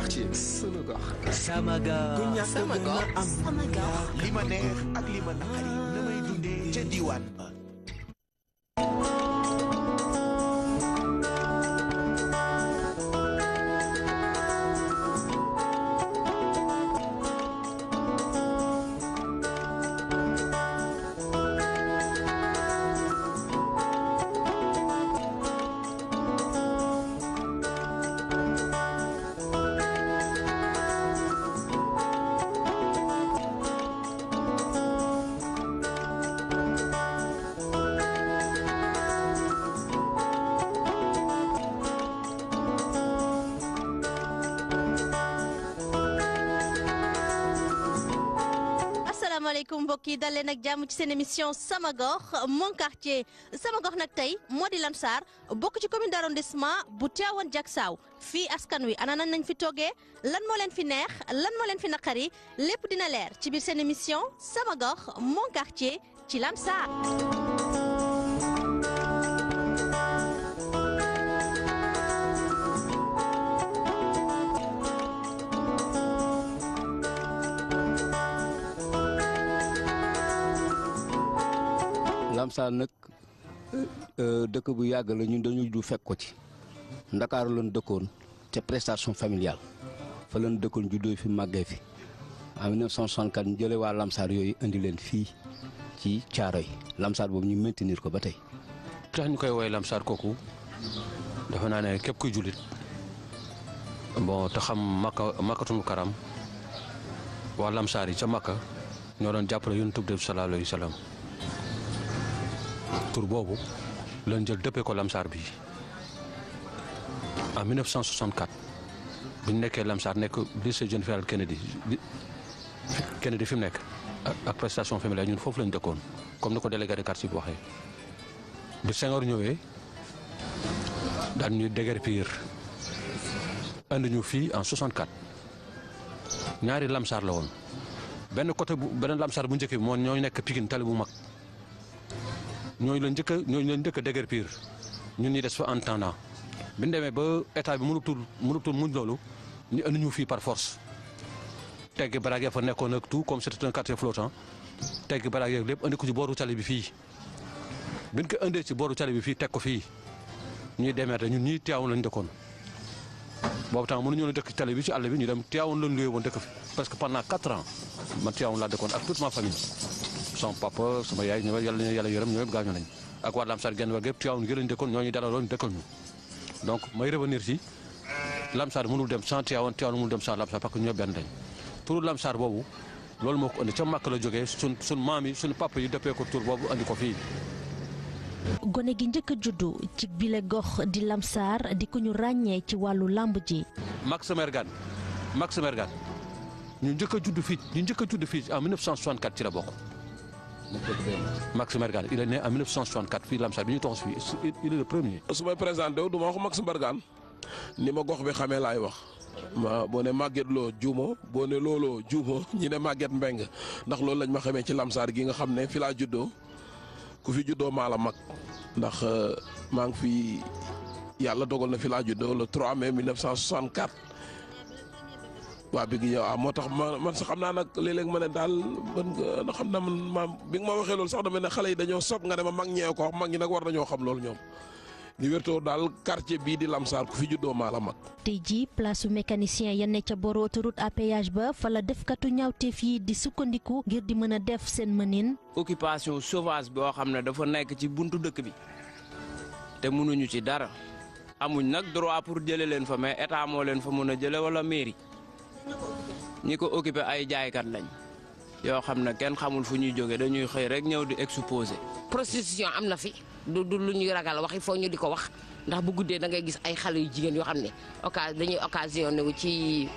quartier sunu gox sama gox sama gox sama gox li ma neex ak li ma naqari na may dundee ca diwaan ba. asalaamaaleykum mbokk yi dal leen ak jàmm ci seen émission sama gox mon quartier sama gox nag tey moo di Lamsar bokk ci commune d'arrondissement bu Tivaouane Diacksao fii askan wi ana nan nañ fi toggee lan moo leen fi neex lan moo leen fi naqari lépp dina leer ci biir seen émission sama gox mon quartier ci Lamsar. Lamsar nag dëkk bu yàgg la ñun dañu du fekk ko ci Ndakaaru lañ dëkkoon ca prestation familiale fa lañ dëkkoon juddoo fi màggee fi en 1964 ñu jëlee waa Lamsar yooyu indi leen fii ci Caaroy Lamsar boobu ñu maintenir ko ba tey. tax ñu koy woowee Lamsar kooku dafa naa ne képp kuy jullit bon te xam makkatul karam waa Lamsar yi ca Makka ñoo doon jàppale Yonent bi sallallahu alayhi wa sallam tur boobu lañ jël dëppee ko Lamsar bi en 1964 bi ñu nekkee Lamsar nekk lycée John F Kennedy fi mu nekk ak prestation familiale ñun foofu lañ dëkkoon comme ni ko délégué de quartier bi waxee. bi Senghor ñëwee daan ñuy déguerpir indi ñu fii en 64 ñaari Lamsar la woon benn côté beneen Lamsar bu njëkk bi moo ñooy nekk Pikine tali bu mag. ñooñu la njëkk a déguerpir ñun ñi des fa en attendant bi ñu demee ba état bi mënutul muñ loolu ñu indi ñu fii par force teggi baraag ya fa nekkoon ak tout comme c'était un quartier flottant teggi baraag yeeg lépp indi ko ci booru tali bi fii bi ñu ko indee ci booru tali bi fii teg ko fii ñuy demeete ñun ñii Tivaouane lañ dëkkoon boobu temps mënuñu woon dëkk ci tali bi ci àll bi ñu dem Tivaouane lañ luwee woon dëkk fi parce que pendant 4 ans man Tivaouane laa dëkkoon ak toute ma famille. sama papa sama yaay ñëw yàlla yërëm ñëw yëpp gaañu nañ ak waa Lamsar genn wàll gépp Tivaouane gi lañ dëkkoon ñoo ñu dalaloon dëkkal ñu donc may revenir ci Lamsar mënul dem sans Tivaouane mënul dem sans Lamsar parce que ñoo benn lañ turu Lamsar boobu loolu moo ko indi ca Makka la jógee suñ maam yi suñ papa yi dëppee ko tur boobu andi ko fii. gone gi njëkk a juddu ci bile gox di Lamsar di ko ñu ràññee ci wàllu lamb ji. Max Mergan ñu njëkk a judd fii en 1964 ci la bokk. Max Mbergane il est né en 1964 fii Lamsar bi ñu toxu fii il est le premier. su may présenté wu du ma wax Max Mbergane ni ma gox bi xamee laay wax boo ne Maguette Lo Juumo boo ne Looloo Juumo ñi ne Maguette Mbeng ndax loolu lañ ma xamee ci Lamsar gi nga xam ne fi laa juddoo ku fi juddoo maa la mag ndax maa ngi fi yàlla dogal na fi laa juddoo le 3 mai 1964. waaw bi gi ñëw moo tax man sax xam naa nag léeg-léeg ma ne daal man xam naa man bi nga ma waxee loolu sax dama ne xale yi dañoo sob nga ne ma mag ñee ko wax mag ñi nag war nañoo xam loolu ñoom li wértoo daal quartier bii di Lamsar ku fi juddoo maa la mag. tey jii place su mécanicien ya ne ca boru autoroute à péage ba fa la defkatu ñaawteef yi di sukkandiku ngir di mën a def seen mënin. occupation sauvage boo xam ne dafa nekk ci buntu dëkk bi te mënuñu ci dara amuñ nag droit pour jëlee leen fa mais état moo leen fa mën a jëlee wala mairie. ñi ko occupé ay jaaykat lañ yoo xam ne kenn xamul fu ñuy jóge dañuy xëy rek ñëw di exposé. prostitution am na fi du lu ñuy ragal wax il faut ñu di ko wax ndax bu guddee da ngay gis ay xale yu jigéen yoo xam ne dañuy occasionné wu ci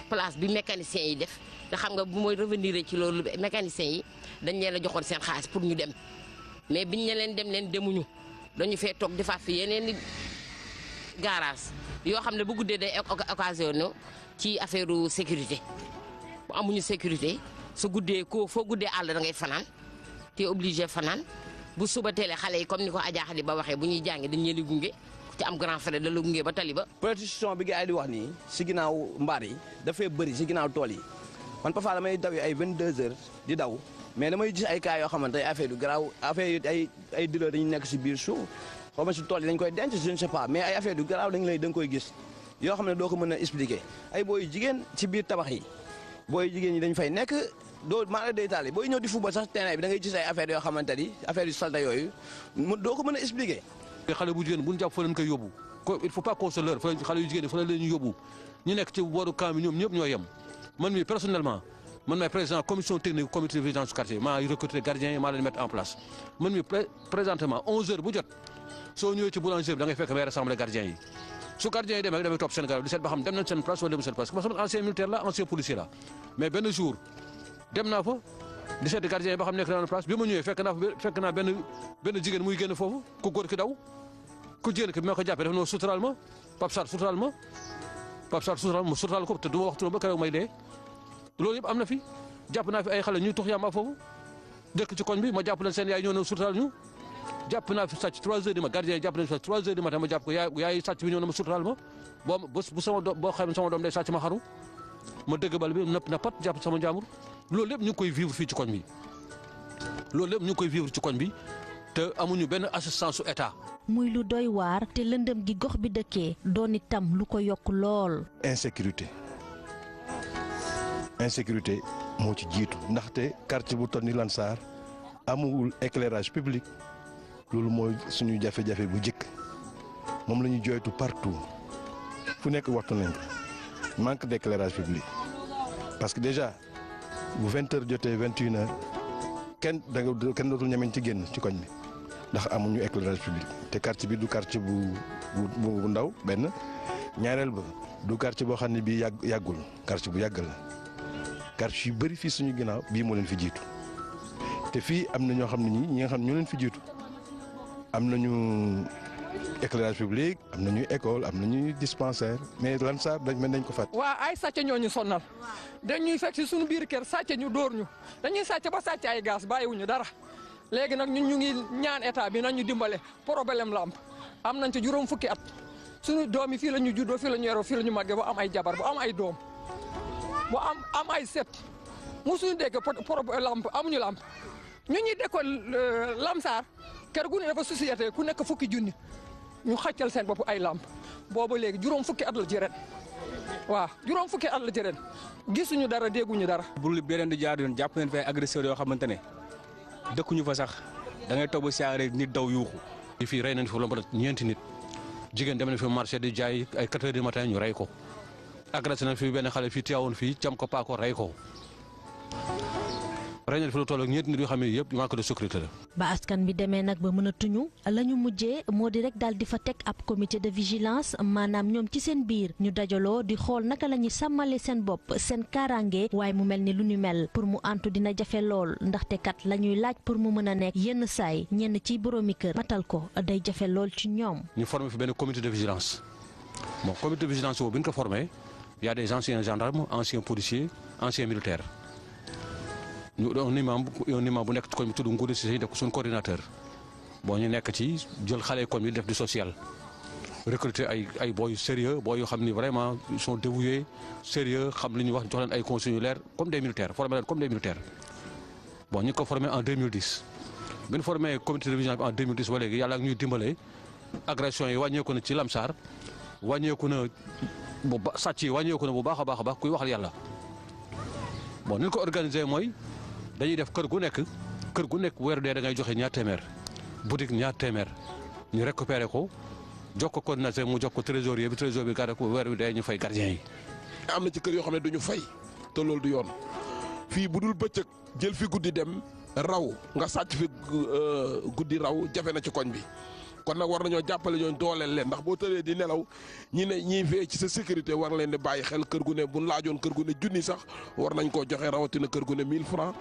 place bi mécanicien yi def te xam nga bu mooy revenir ci loolu mécanicien yi dañ leen a joxoon seen xaalis pour ñu dem mais biñ ne leen dem leen demuñu dañu fee toog defaat fi yeneen i garage yoo xam ne bu guddee day occasionné ci affaire sécurité bu amuñu sécurité su guddee foo guddee àll da ngay fanaan te obligé fanaan bu suba teelee xale yi comme ni ko Adja Khady Ba waxee bu ñuy jàngi dañ leen di gunge ci am grand frère da la gunge ba tali ba. protection bi gars yi di wax nii si ginnaaw mbaar yi dafay bëri si ginnaaw tool yi man parfois damay daw ay 22h di daw mais damay gis ay cas yoo xamante ay affaire yu garaaw affaire ay dealer dañu nekk si biir suuf xaw ma si tool yi dañ koy denc je ne sais pas mais ay affaire yu garaaw da nga koy gis yoo xam ne doo ko mën a expliquer ay booy jigéen ci biir tabax yi booy jigéen ñi dañ fay nekk doo maanaam day taal booy ñëw di football sax terrain bi da ngay gis ay affaire yoo xamante ni affaire yu salte yooyu doo ko mën a expliquer. xale bu jigéen bu ñu jàpp fa leen koy yóbbu il faut pas qu'on se leurre xale yu jigéen yi fa leen ñu yóbbu ñu nekk ci booru camp bi ñoom ñëpp ñoo yem man mii personnellement man maay président commission technique comité de vigilance quartier maa recruté gardien yi maa leen mettre en place man mii présentement 11h bu jot soo ñëwee ci boulangerie bi da ngay fekk may rassembler gardien yi su gardien yi demee rek damay topp seen garab di seet ba xam dem nañ seen place wala dem seen place parce que ancien militaire la ancien policier la mais benn jour dem naa fa di seeti gardien yi ba xam nekk naa place bi ma ñëwee fekk naa benn jigéen muy génn foofu ku góor ki daw ku jigéen ki bi ma ko jàppee dafa noo suturaal ma Pape Sarr suturaal ma mu suturaal ko te du ma waxtu ba keroog may dee loolu yëpp am na fi jàpp naa fi ay xale ñuy tux yàmba foofu dëkk ci koñ bi ma jàpp leen seen yaay ñoo ne suturaal ñu jàpp naa fi sàcc 3h du matin gardien yi jàpp nañu fi 3h du matin ma jàpp ko yaay sàcc bi ñëw na ma suturaal ma bu sama doom boo xam ne sama doom day sàcc ma xaru ma dëgg bal bi na pat jàpp sama njaamur loolu lépp ñu ngi koy vivre fii ci koñ bi te amuñu benn assistance su état. muy lu doy waar te lëndëm gi gox bi dëkkee doon itam lu ko yokk lool. insécurité moo ci jiitu ndaxte quartier bu toll ni Lansar amul éclairage public loolu mooy suñu jafe-jafe bu njëkk moom la ñu jooytu partout fu nekk waxtu nañ ko manque d'éclairage public parce que déjà bu 20h jotee 21h kenn dootul ñemeñ ci génn ci koñ bi ndax amuñu éclairage public te quartier bi du quartier bu ndaw benn ñaareel ba du quartier boo xam ne bii yàggul quartier bu yàgg la quartier yu bëri fii suñu ginnaaw bii moo leen fi jiitu te fii am na ñoo xam ne ñi nga xam ne ñoo leen fi jiitu am nañu éclairage public am nañu école am nañu dispensaire mais Lansar dañ ko fàtte. waa ay sàcc ñoo ñu sonnal dañuy fekk si suñu biir kër sàcc ñu dóor ñu dañuy sàcc ba sàcc ay gaz bàyyiwuñu dara léegi nag ñun ñu ngi ñaan état bi nañu dimbale problème la am nañ ci juróom fukki at suñu doom yi fii la ñu juddoo fii la ñu yoroo fii la ñu màggee ba am ay jabar ba am ay doom ba am ay set musuñu dégg lamp amuñu lamp ñu ñuy dëkkoon Lansar kër gu ne dafa société ku nekk fukki junni ñu xàccal seen bopp ay lamp booba léegi juróom fukki at la ci ren waaw juróom fukki at la ci ren gisuñu dara dégguñu dara. bu lu beneen di jaar yoon jàpp nañ fay agresseurs yoo xamante ne dëkkuñu fa sax da ngay toog ba saa rek nit daw yuuxu. fii rey nañ fi lu mat ñeenti nit jigéen dem na fi marché di jaay ay 4h du matin ñu rey ko agressé nañ fi benn xale fii teewoon fii cam ko paako rey ko. rey nañ fi lu toll ak ñeenti nit yoo xam ne yëpp manque de sécurité la. ba askan bi demee nag ba mënatuñu la ñu mujjee moo di rek daal di fa teg ab comité de vigilance maanaam ñoom ci seen biir ñu dajaloo di xool naka la ñuy sàmmale seen bopp seen kaaraange waaye mu mel ni lu ñu mel pour mu antu dina jafe lool ndaxte kat la ñuy laaj pour mu mën a nekk yenn saay ñenn ci boroomi kër matal ko day jafe lool ci ñoom. ñu formé fi benn comité de vigilance bon comité de vigilance boobu bi ñu ko formé y a des anciens gendarmes anciens policiers anciens militaires. ñu un imam bu nekk ci koñ bi tudd Ngouda Cissé def ko suñu coordinateur bon ñu nekk ci jël xale koñ bi def du social recruter ay booy sérieux booy yoo xam ni vraiment ils sont dévoués sérieux xam li ñuy wax jox leen ay conseils leer comme des militaires formé leen comme des militaires bon ñu ngi ko formé en 2010 bi ñu formé comité de vigilance en 2010 ba léegi yàlla ak ñuy dimbale agression yi wàññeeku na ci Lansar wàññeeku na bu sàcc yi wàññeeku na bu baax a baax kuy waxal yàlla bon ni ñu ko organisé mooy. dañuy def kër gu nekk weer dee da ngay joxe ñaar téeméer boutique ñaar téeméer ñu récupéré ko jox ko coordinateur mu jox ko trésorier bi garde ko weer wi dee ñu fay gardien yi. am na ci kër yoo xam ne duñu fay te loolu du yoon fii bu dul bëccëg jël fi guddi dem raw nga sàcc fi guddi raw jafe na ci koñ bi kon nag war nañoo jàppale ñooñu dooleel leen ndax boo tëree di nelaw ñi fee ci sa sécurité war leen di bàyyi xel kër gu ne bu laajoon kër gu ne junni sax war nañ koo joxe rawatina kër gu ne 1000 francs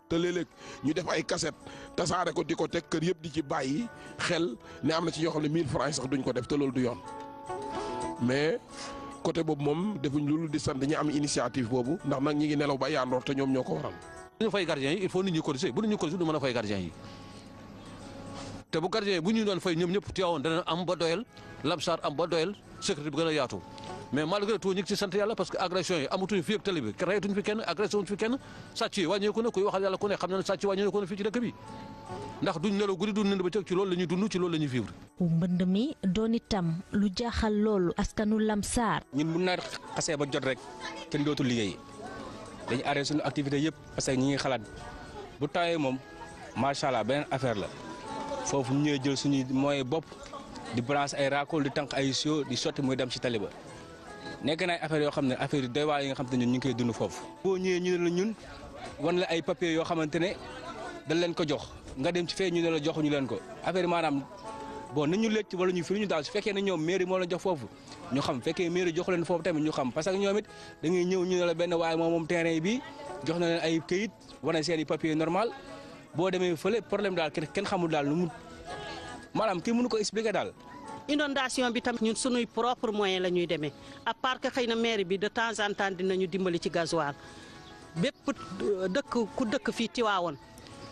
te léeg-léeg ñu def ay cassette tasaare ko di ko teg kër yëpp di ci bàyyi xel ne am na ci ñoo xam ne 1000 francs sax duñ ko def te loolu du yoon mais côté boobu moom defuñ loolu di sant ñi am initiative boobu ndax nag ñi ngi nelaw ba yaandoor te ñoom ñoo ko waral. bu ñu fay gardien yi il faut nit ñi cotiser bu nit ñi cotiser du mën a fay gardien yi te bu gardien bu ñu doon fay ñoom ñëpp Tivaouane dana am ba doyal Lamsar am ba doyal sécurité bi gën a yaatu mais malgré tout ñu ngi ci sant yàlla parce que agression yi amatuñu fii ak tali bi rayatuñu fi kenn agression wuñu fi kenn sàcc yi wàññeeku na kuy waxal yàlla ku ne xam na ne sàcc wàññeeku na fii ci dëkk bi ndax duñ nelaw guddi duñ nelaw bëccëg ci loolu la ñuy dund ci loolu la ñuy vivre. mbënd mi doon itam lu jaaxal loolu askanu Lamsar. ñun bu nawet xasee ba jot rek kenn dootul liggéey dañu arrêté suñu activité yëpp parce que ñi ngi xalaat bu tawee moom macha allah beneen affaire la foofu ñu ñëwee jël suñuy moyen bopp di branche ay raakool di tànk ay sio di sotti muy dem ci tali ba nekk na ay affaire yoo xam ne affaire yu doy waar yi nga xam te ñun ñu ngi koy dund foofu. boo ñëwee ñu ne la ñun wan la ay papiers yoo xamante ne dañ leen ko jox nga dem ci fee ñu ne la joxuñu leen ko affaire yi maanaam bon nañu lecc wala ñu firi ñu daal su fekkee ne ñoom mairie moo la jox foofu ñu xam fekkee mairie jox leen foofu tamit ñu xam parce que ñoom it da ngay ñëw ñu ne la benn waaye moom terrain bi jox na leen ay këyit wane seen i papier normal boo demee fële problème daal kenn xamul daal nu mu maanaam kii mënu ko expliquer daal. inondation bi tamit ñun sunuy propre moyen la ñuy demee à part que xëy na mairie bi de temps en temps dinañu dimbali ci gasoil bépp dëkk ku dëkk fii Tivaouane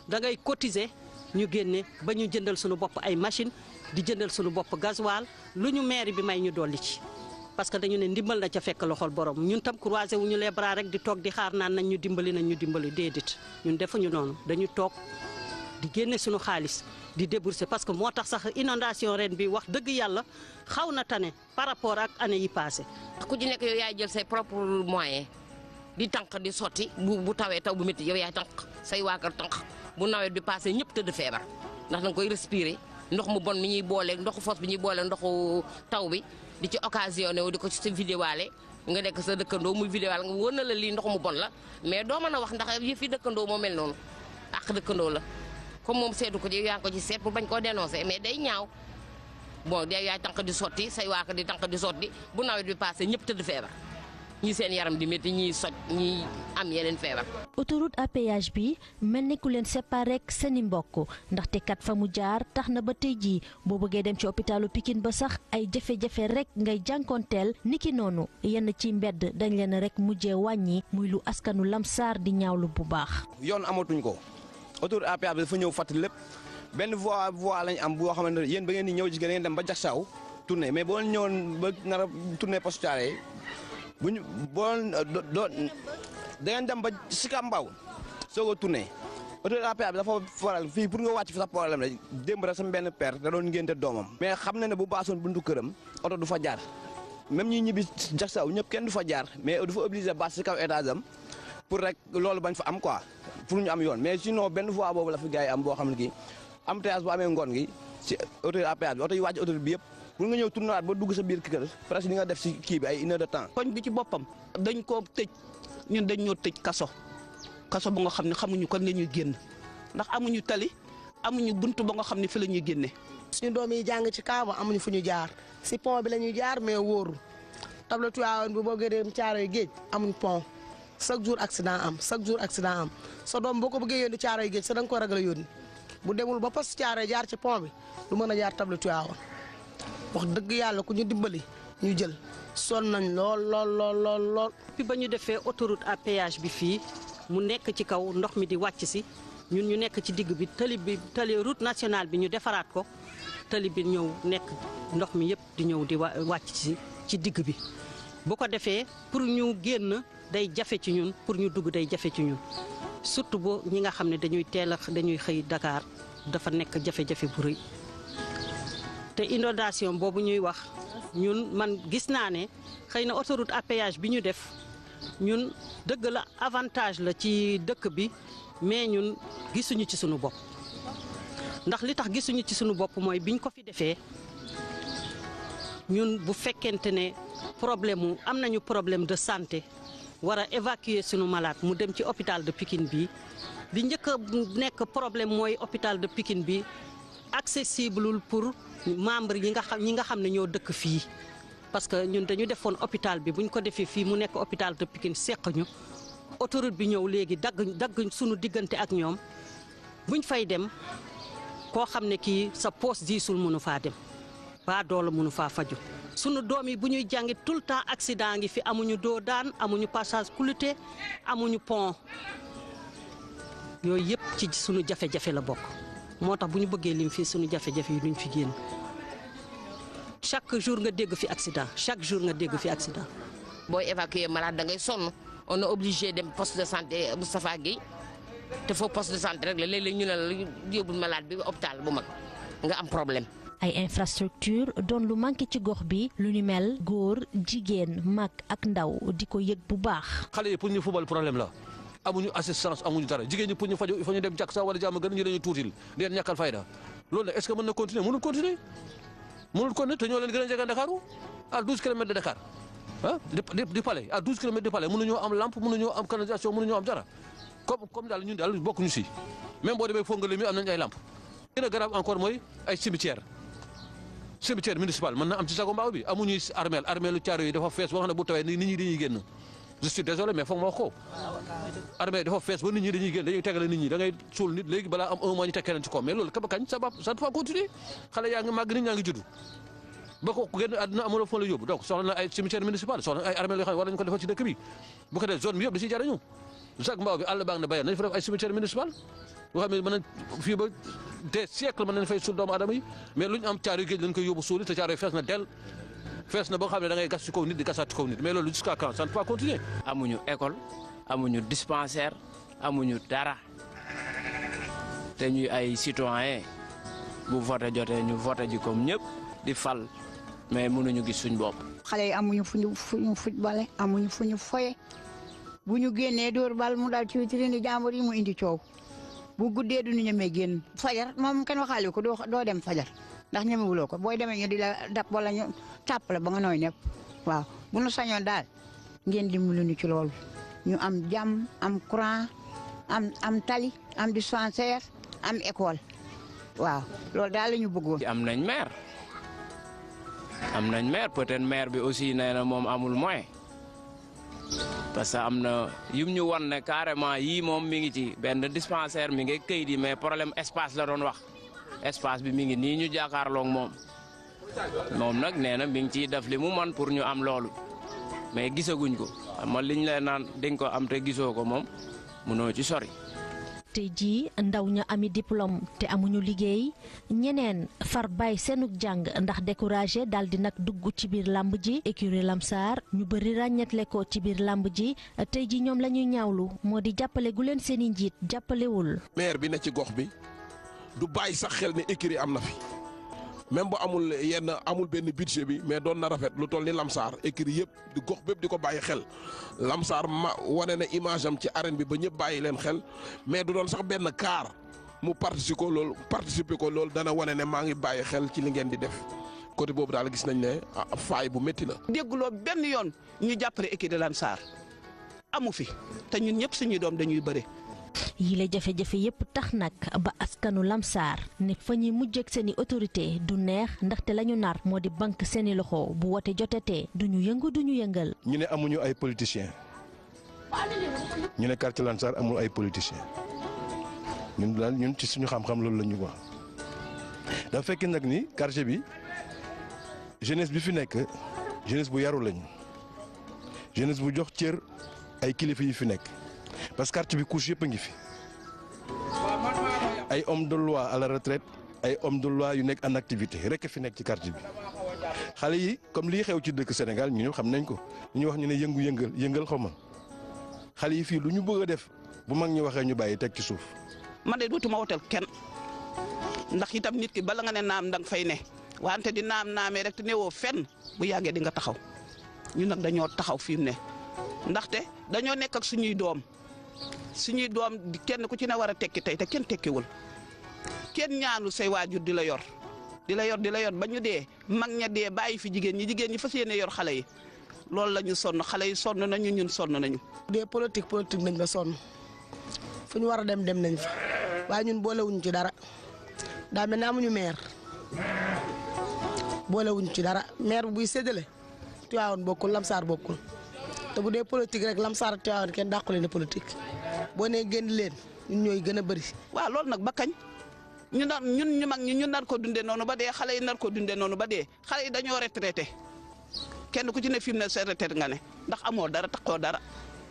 da ngay cotiser ñu génne ba ñu jëndal suñu bopp ay machine di jëndal suñu bopp gasoil lu ñu mairie bi may ñu dolli ci parce que dañu ne ndimbal na ca fekk loxol borom ñun tam croiser wu ñu les bras rek di toog di xaar naan nañ ñu dimbali déedéet ñun defuñu noonu dañu toog di génne suñu xaalis di débourser parce que moo tax sax inondation ren bi wax dëgg yàlla xaw na tane par rapport ak année yi passé ku ci nekk yow yaay jël say propre moyen di tànq di sotti bu tawee taw bu métti yow yaay tànq say waa kër tànq bu nawet bi passé ñëpp tëdd feebar ndax danga koy respirer ndox mu bon mi ñuy booleeg ndoxu foos bi ñuy booleeg ndoxu taw bi di ci occasionné wu di ko ci vidéowaale nga nekk sa dëkkandoo muy vidéowaale nga wóor na la lii ndox mu bon la mais doo mën a wax ndax yëf yi dëkkandoo moo mel noonu ak dëkkandoo la comme moom seetu ko yow yaa ngi ko ci seet pour bañ koo dénoncer mais day ñaaw bon day yaay tànq di sotti say waa kër di tànq di sotti bu nawet bi passé ñëpp tëdd feebar ñi seen yaram di métti ñiy soj ñi am yeneen feebar. autoroute à péage bi mel ni ku leen séparé ak seeni mbokk ndaxte kat fa mu jaar tax na ba tey jii boo bëggee dem ci hôpitalu Pikine ba sax ay jafe-jafe rek ngay jànkonteel niki noonu yenn ci mbedd dañ leen rek mujjee wàññi muy lu askanu Lamsar di ñaawlu bu baax. yoon amatuñ ko autoroute à péage bi dafa ñëw fàttali lépp benn voie lañ am boo xamante ne yéen ba ngeen di ñëw ci ngeen dem ba Jaksaaw tourné mais boo ñëwoon ba nar a tourné poste Thiaroye bu ñu boo da ngeen dem ba Sicap Mbao soo ko tourné autoroute à péage bi dafa faral fii pour nga wàcc fi sax problème la démb rek sama benn père da doon ngénte doomam. mais xam na ne bu baasoon buntu këram oto du fa jaar même ñi ñibbi Jaksaaw ñëpp kenn du fa jaar mais du fa obligé baas si kaw étage am pour rek loolu bañ fa am quoi pour ñu am yoon mais sinon benn voie boobu la fi gars yi am boo xam ne kii am péage bu amee ngoon gi si autoroute à péage bi oto yi wàcc autoroute bi yëpp. pour nga ñëw tournaat ba dugg sa biir kër presque di nga def si kii bi ay 1 heure de temps. koñ bi ci boppam dañ koo tëj ñun dañ ñoo tëj kaso ba nga xam ne xamuñu kon la ñuy génn ndax amuñu tali amuñu buntu ba nga xam ne fi la ñuy génne. suñu doom yi jàng ci kaaba amuñu fu ñu jaar si pont bi la ñuy jaar mais wóorul tableau Tivaouane bi boo gënee Thiaroye Géej amuñ pont chaque jour accident am sa doom boo ko bëggee yónni Thiaroye Géej sa da nga ko ragal a yónni bu demul ba poste Thiaroye jaar ci pont bi du mën a jaar tableau Tivaouane. wax dëgg yàlla ku ñu dimbali ñu jël sonn nañ lool. fi ba ñu defee autoroute à péage bi fii mu nekk ci kaw ndox mi di wàcc si ñun ñu nekk ci digg bi tali route nationale bi ñu defaraat ko tali bi ñëw nekk ndox mi yëpp di ñëw di wàcc si ci digg bi. bu ko defee pour ñu génn day jafe ci ñun pour ñu dugg day jafe ci ñun surtout bo ñi nga xam ne dañuy xëy Dakar dafa nekk jafe-jafe bu rëy. te inondation boobu ñuy wax ñun man gis naa ne xëy na autoroute à péage bi ñu def ñun dëgg la avantage la ci dëkk bi mais ñun gisuñu ci suñu bopp ndax li tax gisuñu ci suñu bopp mooy biñ ko fi defee ñun bu fekkente ne am nañu problème de santé war a évacuer suñu malade mu dem ci hôpital de Pikine bi li njëkk a nekk problème mooy hôpital de Pikine bi accessible pour membre ñi nga xam ne ñoo dëkk fii parce que ñun dañu defoon hôpital bi buñ ko defee fii mu nekk hôpital de Pikine seq ñu autoroute bi ñëw léegi dagg suñu diggante ak ñoom buñ fay dem koo xam ne kii sa poos diisul mënu faa dem ba doole mënu faa faju sunu doom yi bu ñuy jàngi tout le temps accident ngi fi amuñu doo daan amuñu passage clouté amuñu pont yooyu yëpp ci sunu jafe-jafe la bokk moo tax bu ñu bëggee lim fii suñu jafe-jafe yi duñ fi génn chaque jour nga dégg fi accident chaque jour nga dégg fi accident. booy évacuer malade da ngay sonn on est obligé dem poste de santé Moustapha Guèye te foofu poste de santé rek la léeg-léeg ñu ne la yóbbul malade bi hôpital bu mag nga am problème. ay infrastructure doon lu manqué ci gox bi lu ni mel góor jigéen mag ak ndaw di ko yëg bu baax. xale yi pour ñu fubal problème la amuñu assistance amuñu dara jigéen ñi pour ñu faju il faut ñu dem jàkk sax wala jàmm gën ñu dañuy tuutil di leen ñàkkal fayda loolu nag est-ce que mën na continuer mënul continuer te ñoo leen gën a jege Ndakaaru à 12 kilomètres de Dakar ah di Palais à 12 kilomètres de Palais mënuñoo am lampe mënuñoo am canalisation mënuñoo am dara comme daal ñun daal bokkuñu si même boo demee Fongolemi am nañ ay lampe gën a grave encore mooy ay cimetière municipal mën na am ci Sago Mbao bi amuñuy armeelu caaro yi dafa fees boo xam ne bu tawee nit ñi dañuy génn je suis désolé mais foog ma wax ko armée dafa fees ba nit ñi dañuy génn dañuy tegale nit ñi da ngay suul nit léegi balaa am un mois ñu teg keneen ci kaw mais loolu kaba kañ ça ne peut pas continuer xale yaa ngi màgg nit ñaa ngi judd ba ko génn àdduna amuloo foo la yóbbu donc soxla na ay cimetière municipal soxla na ay armée yoo xam ne war nañu ko defal ci dëkk bi bu ko def zone bi yëpp da ciy jariñu Sago Mbao bi àll baa ngi na bayal nañ fa def ay cimetière municipal yoo xam ne mën nañ fii ba des siècles mën nañ fay suul doomu aadama yi mais lu ñu am caaro géej lañ koy yóbbu suuli te caaro yi fees na del fees na ba nga xam ne da ngay gas ci kaw nit di gasaat ci kaw nit mais loolu jusqu'à quand ça ne peut pas continuer. amuñu école amuñu dispensaire amuñu dara te ñuy ay citoyen bu voté jotee ñu voté ji comme ñëpp di fal mais mënuñu gis suñ bopp. xale yi amuñu fu ñu footballé amuñu fu ñu foye bu ñu génnee dóor bal mu dal ci vitrine jàmbur yi mu indi coow bu guddee du ñu ñemee génn. fajar moom kenn waxaale ko doo dem fajar ndax ñemewuloo ko booy demee ñu di la dab wala ñu tàpp la ba nga nooy nepp waaw bu nu sañoon daal ngeen dimbali ñu ci loolu ñu am jàmm am courant am tali am dispensaire am école waaw loolu daal la ñu bëggoon. am nañ maire peut-être maire bi aussi nee na moom amul moyen parce que am na yum ñu wan ne carrément yii moom mi ngi ci benn dispensaire mi ngi këyit yi mais problème espace la doon wax espace bi mi ngi nii ñu jàkkaarloog moom nag nee na mi ngi ciy def li mu man pour ñu am loolu mais gisaguñ ko xam nga liñ lay naan di nga ko am te gisoo ko moom mënoo ci sori. tey jii ndaw ña ami diplôme te amuñu liggéey ñeneen far bàyyi seenug jàng ndax découragé daal di nag dugg ci biir làmb ji écurie Lamsar ñu bëri ràññetle ko ci biir làmb ji tey jii ñoom la ñuy ñaawlu moo di jàppale gu leen seeni njiit jàppalewul. maire bi ne ci gox bi du bàyyi sax xel ne écurie am na fi même bu amul benn budget bi mais doon na rafet lu toll ni Lamsar écurie yëpp di gox bépp di ko bàyyi xel Lamsar wane na image am ci arène bi ba ñëpp bàyyi leen xel mais du doon sax benn kaar mu participer ko loolu dana wane ne maa ngi bàyyi xel ci li ngeen di def côté boobu daal gis nañ ne faay bu métti la. dégguloo benn yoon ñu jàppale écurie Lamsar amu fi te ñun ñëpp suñuy doom dañuy bëre. yile jafe-jafe yépp tax nag ba askanu Lamsar ne fa ñuy mujjeek seeni autorité du neex ndaxte la ñu nar moo di banque seeni loxo bu wote jotatee duñu yëngu duñu yëngal. ñu ne amuñu ay politiciens ñu ne quartier Lamsar amul ay politiciens ñun ci suñu xam-xam loolu la ñu wax dafa fekk nag ni quartier bi jeunesse bi fi nekk jeunesse bu yaru lañu jeunesse bu jox cër ay kilifa yi fi nekk. parce que quartier bi couche yëpp a ngi fi ay hommes de loi à la retraite ay hommes de loi yu nekk en activité rek fi nekk ci quartier bi xale yi comme lii xew ci dëkk Sénégal ñu xam nañ ko lu ñu wax ñu ne yëngal xaw ma xale yi fii lu ñu bëgg a def bu mag ñi waxee ñu bàyyi teg ci suuf. man de dootuma wotal kenn ndax itam nit ki bala nga ne naam danga fay ne wante di naamee rek te newoo fenn bu yàggee di nga taxaw ñun nag dañoo taxaw fi mu ne ndaxte dañoo nekk ak suñuy doom kenn ku ci ne war a tekki tey te kenn tekkiwul kenn ñaanu say waajur di la yor ba ñu dee mag ña dee bàyyi fi jigéen ñi fas yéene yor xale yi loolu la ñu sonn xale yi sonn nañu ñun sonn nañu. dee politique nañ ba sonn fu ñu war a dem nañ fa waaye ñun boolewuñ ci dara daa mel ne amuñu maire boolewuñ ci dara maire buy séddale Tivaouane bokkul Lamsar bokkul te bu dee politique rek Lamsar ak Tivaouane kenn dàqu leen politique boo nee génn leen ñun ñooy gën a bëri. waaw loolu nag ba kañ ñun ñu mag ñi ñu nar ko dundee noonu ba dee xale yi nar ko dundee noonu ba dee xale yi dañoo retraité kenn ku ci ne fi mu ne sa retraite nga ne ndax amoo dara taxoo dara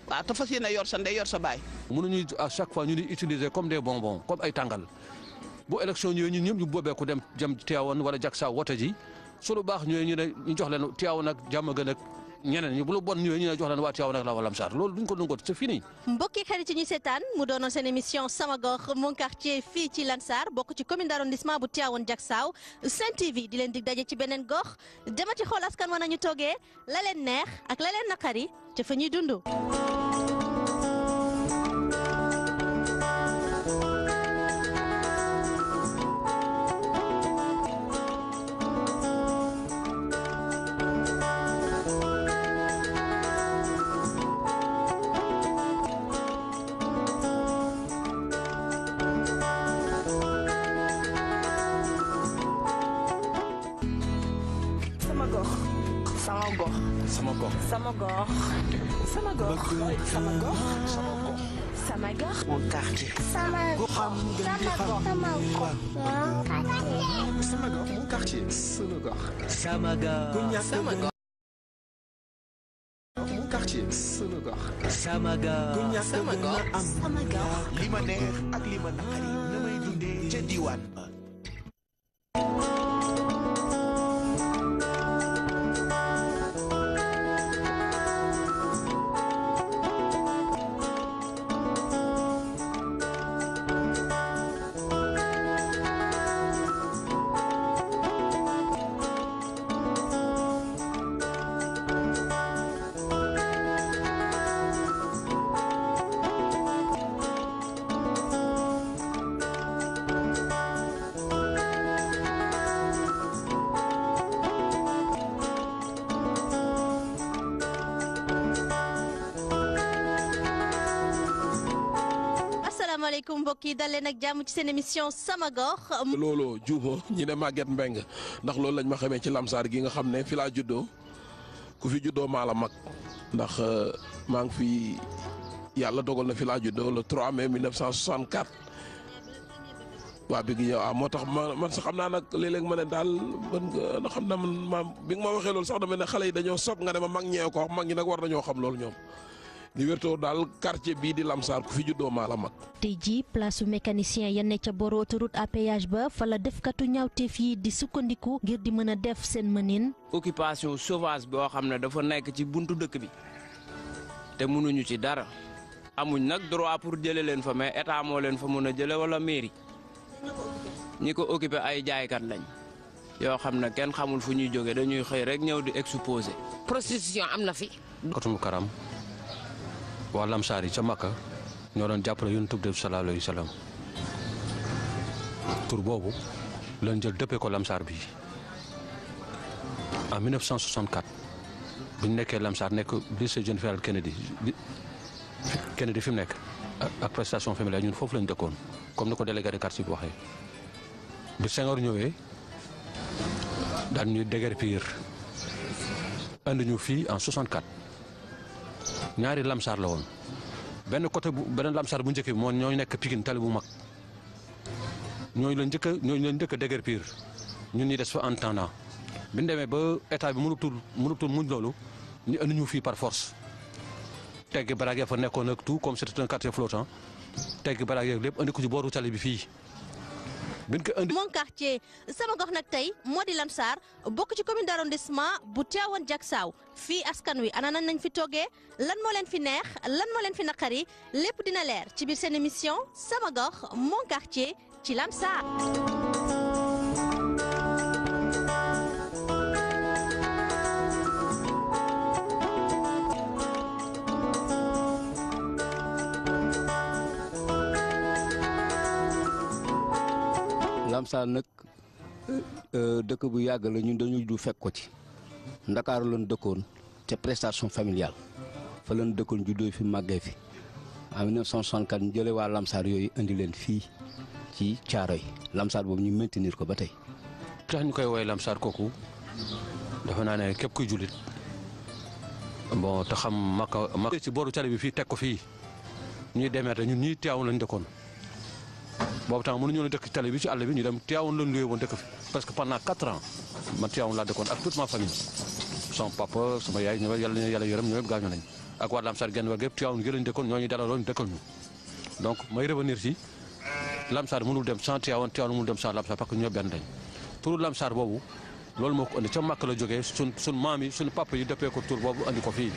waaw te fas yéene yor sa ndey yor sa baay. mënuñu à chaque fois ñu di utiliser comme des bonbons comme ay tàngal bu élection ñëwee ñun ñëpp ñu boobeeku dem Tivaouane wala Diacksao wote ji su lu baax ñëwee ñu ne ñu jox leen Tivaouane ak Diamaguène ak ñeneen ñi bu lu bon ñëwee ñu ne jox leen waa Tivaouane ak la Lamsar loolu duñ ko nangoot c'est fini. mbokki xarit yi ñuy seetaan mu doonoon seen émission sama gox mon quartier fii ci Lansar bokk ci commune d'arrondissement bu Tivaouane Diacksao Sen TV di leen dig daje ci beneen gox dama ci xool askan wa nañu toogee la leen neex ak la leen naqari ca fa ñuy dund. sama gox sama gox sama gox sama gox sama gox sama gox sama gox mon quartier sama gox goxam gën di xam sama gox sama gox mon quartier sama gox sama gox sama gox mon quartier sama gox sama gox sama gox sama gox li ma neex ak li ma naqari na may dundee ca diwaan ba. asalaamaaleykum mbokk yi dal leen ak jàmm ci seen émission sama gox. loolu juuma ñi ne Maguette Mbengue ndax loolu lañ ma xamee ci Lamsar gi nga xam ne fi laa juddoo ku fi juddoo maa la mag ndax maa ngi fi yàlla dogal na fi laa juddoo le 3 mai 1964 waa bi gi ñëw moo tax man sax xam naa nag léeg-léeg ma ne daal man xam naa man bi nga ma waxee loolu sax dama ne xale yi dañoo sob nga ne ma mag ñee ko wax mag ñi nag war nañoo xam loolu ñoom. li wértoo daal quartier bii di Lamsar ku fi juddoo maa la mag. tey jii place su mécanicien ya ne ca boru autoroute à péage ba fa la defkatu ñaawteef yi di sukkandiku ngir di mën a def seen mënin. occupation sauvage boo xam ne dafa nekk ci buntu dëkk bi te mënuñu ci dara amuñ nag droit pour jëlee leen fa mais état moo leen fa mën a jëlee wala mairie ñi ko occupé ay jaaykat lañ yoo xam ne kenn xamul fu ñuy jóge dañuy xëy rek ñëw di exposé. prostitution am na fi. Kotum Karam waa Lamsar yi ca Makka ñoo doon jàppale Yonent bi sallallahu alayhi wa sallam tur boobu lañ jël dëppee ko Lamsar bi en 1964 bu ñu nekkee Lamsar nekk lycée John F Kennedy fi mu nekk ak prestation familiale ñun foofu lañ dëkkoon comme ni ko délégué de quartier bi waxee bi Senghor ñëwee daan ñuy déguerpir andi ñu fii en 64 ñaari Lamsar la woon benn côté beneen Lamsar bu njëkk bi moo ñooy nekk Pikine tali bu mag ñooñu la njëkk a déguerpir ñun ñi des fa en temps bi ñu demee ba état bi mënutul muñ loolu ñu andi ñu fii par force teggi baraag ya fa nekkoon ak tout comme c'était un quartier flottant teggi baraag yeeg lépp andi ko ci booru tali bi fii. mon quartier sama gox nag tey moo di Lamsar bokk ci commune d'arrondissement bu Tivaouane Diacksao fii askan wi ana nañ fi toogee lan moo leen fi neex lan moo leen fi naqari lépp dina leer ci biir seen émission sama gox mon quartier ci Lamsar. Lamsar nag dëkk bu yàgg la ñun dañu du fekk ko ci Ndakaaru lañ dëkkoon ca prestation familiale fa lañ dëkkoon juddoo fi màggee fi en 1964 ñu jëlee waa Lamsar yooyu indi leen fii ci Caaroy Lamsar boobu ñu maintenir ko ba tey. tax ñu koy woowee Lamsar kooku dafa naa ne képp kuy jullit bon te xam Makka ci booru tali bi fii teg ko fii ñuy demeete ñun ñii Tivaouane lañ dëkkoon. boobu temps mënuñu woon dëkk ci tali bi ci àll bi ñu dem Tivaouane lañ luwee woon dëkk fi parce que pendant 4 ans man Tivaouane laa dëkkoon ak toute ma famille sama papa sama yaay ñoom yàlla na yàlla yërëm ñoom yëpp gaañu nañ ak waa Lamsar genn wàll gépp Tivaouane gi lañ dëkkoon ñooñu dalaloon dëkkal ñu donc may revenir ci Lamsar mënul dem sans Tivaouane mënul dem sans Lamsar parce que ñoo benn dañ turu Lamsar boobu loolu moo ko andi ca màkk la jógee sun maam yi sun papa yi dëppee ko tur boobu andi ko fii.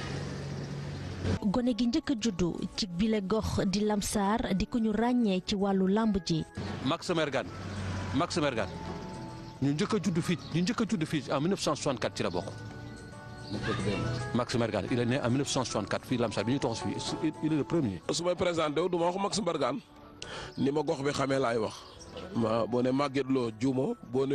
gone gi njëkk a juddu ci bile gox di Lamsar di ko ñu ràññee ci wàllu làmb ji. Max Mergane ñu njëkk a judd fii en 1964 ci la bokk. Max Mergane il est né en 1964 fii Lamsar bi ñu toxu fii il est le premier. su may présenté wu du ma wax Max Mbargane ni ma gox bi xamee laay wax boo ne Maguette Lo Diouma boo ne